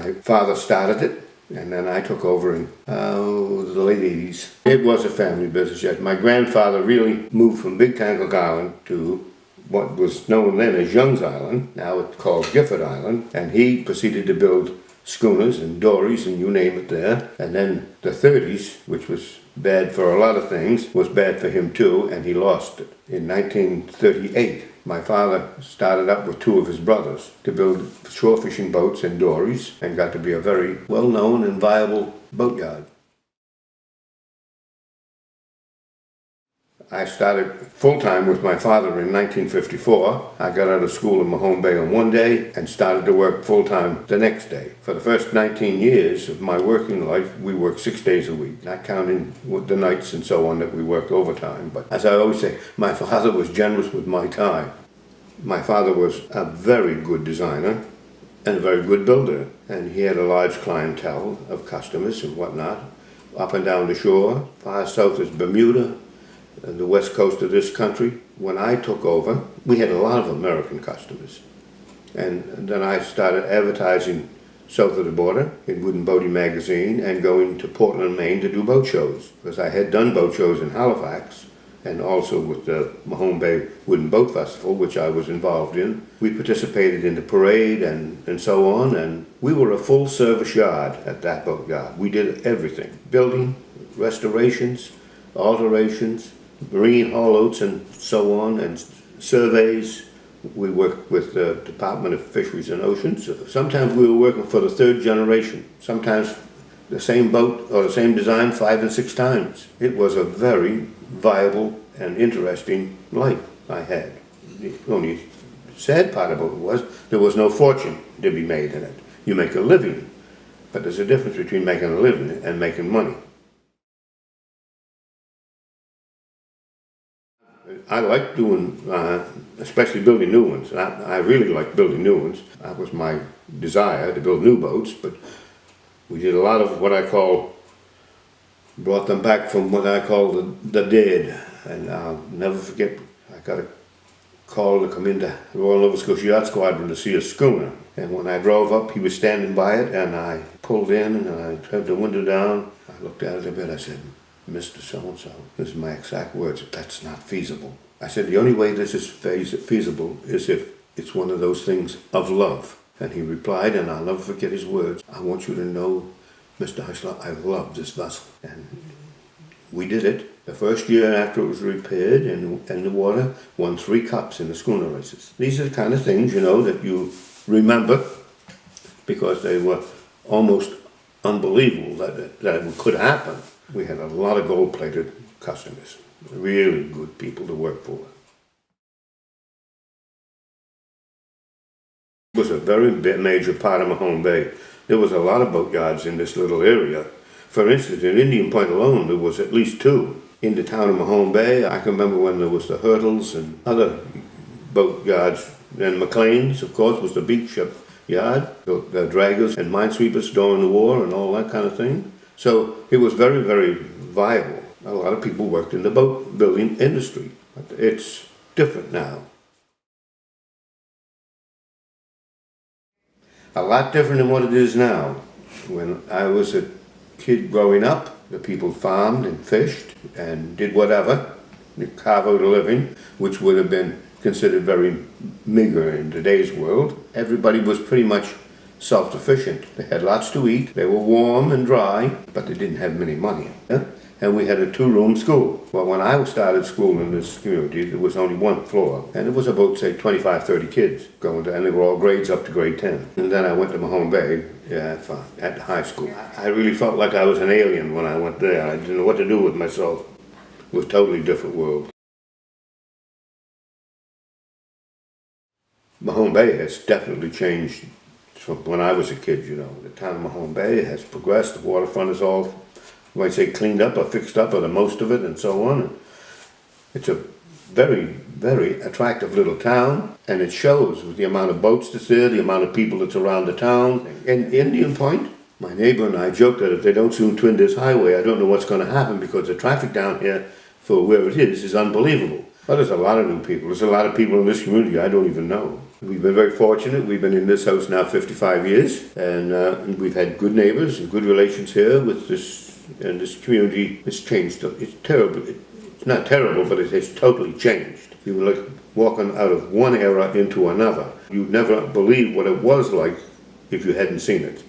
My father started it, and then I took over in the late 80s. It was a family business, yes. My grandfather really moved from Big Tangle Island to what was known then as Young's Island. Now it's called Gifford Island, and he proceeded to build schooners and dories and you name it there. And then the 30s, which was bad for a lot of things, was bad for him too, and he lost it. In 1938, my father started up with two of his brothers to build shore fishing boats and dories, and got to be a very well-known and viable boatyard. I started full-time with my father in 1954. I got out of school in Mahone Bay on one day and started to work full-time the next day. For the first 19 years of my working life, we worked 6 days a week, not counting with the nights and so on that we worked overtime. But as I always say, my father was generous with my time. My father was a very good designer and a very good builder, and he had a large clientele of customers and whatnot, up and down the shore. Far south is Bermuda, the west coast of this country. When I took over, we had a lot of American customers. And then I started advertising south of the border in Wooden Boating magazine and going to Portland, Maine to do boat shows. Because I had done boat shows in Halifax and also with the Mahone Bay Wooden Boat Festival, which I was involved in. We participated in the parade and so on, and we were a full service yard at that boat yard. We did everything: building, restorations, alterations, marine haulouts and so on, and surveys. We worked with the Department of Fisheries and Oceans. Sometimes we were working for the third generation, sometimes the same boat or the same design 5 and 6 times. It was a very viable and interesting life I had. The only sad part about it was there was no fortune to be made in it. You make a living, but there's a difference between making a living and making money. I like doing, especially building new ones. I really like building new ones. That was my desire, to build new boats, but we did a lot of what I call, brought them back from what I call the dead. And I'll never forget, I got a call to come into the Royal Nova Scotia Yacht Squadron to see a schooner. And when I drove up, he was standing by it, and I pulled in and I turned the window down. I looked at it a bit, I said, "Mr. So-and-so," this is my exact words, "that's not feasible." I said, "The only way this is feasible is if it's one of those things of love." And he replied, and I'll never forget his words, "I want you to know, Mr. Heisler, I love this vessel." And we did it. The first year after it was repaired and the water, won 3 cups in the schooner races. These are the kind of things, you know, that you remember because they were almost unbelievable that it could happen. We had a lot of gold-plated customers, really good people to work for. It was a very major part of Mahone Bay. There was a lot of boatyards in this little area. For instance, in Indian Point alone, there was at least 2. In the town of Mahone Bay, I can remember when there was the Hurtles and other boatyards. And McLean's, of course, was the beach ship yard, the draggers and minesweepers during the war and all that kind of thing. So it was very, very viable. A lot of people worked in the boat building industry. But it's different now. A lot different than what it is now. When I was a kid growing up, the people farmed and fished and did whatever, to carve out a living, which would have been considered very meager in today's world. Everybody was pretty much self-sufficient. They had lots to eat, they were warm and dry, but they didn't have many money. Yeah? And we had a 2-room school. Well, when I started school in this community, there was only 1 floor, and it was about, say, 25, 30 kids going to, and they were all grades up to grade 10. And then I went to Mahone Bay at high school. I really felt like I was an alien when I went there. I didn't know what to do with myself. It was a totally different world. Mahone Bay has definitely changed from when I was a kid, you know. The town of Mahone Bay has progressed. The waterfront is all, you might say, cleaned up or fixed up, or the most of it, and so on. It's a very, very attractive little town, and it shows with the amount of boats that's there, the amount of people that's around the town. In Indian Point, my neighbor and I joke that if they don't soon twin this highway, I don't know what's going to happen, because the traffic down here, for where it is unbelievable. Well, there's a lot of new people. There's a lot of people in this community I don't even know. We've been very fortunate. We've been in this house now 55 years, and we've had good neighbors and good relations here with this, and this community has changed. It's terrible. It's not terrible, but it has totally changed. You were like walking out of one era into another. You'd never believe what it was like if you hadn't seen it.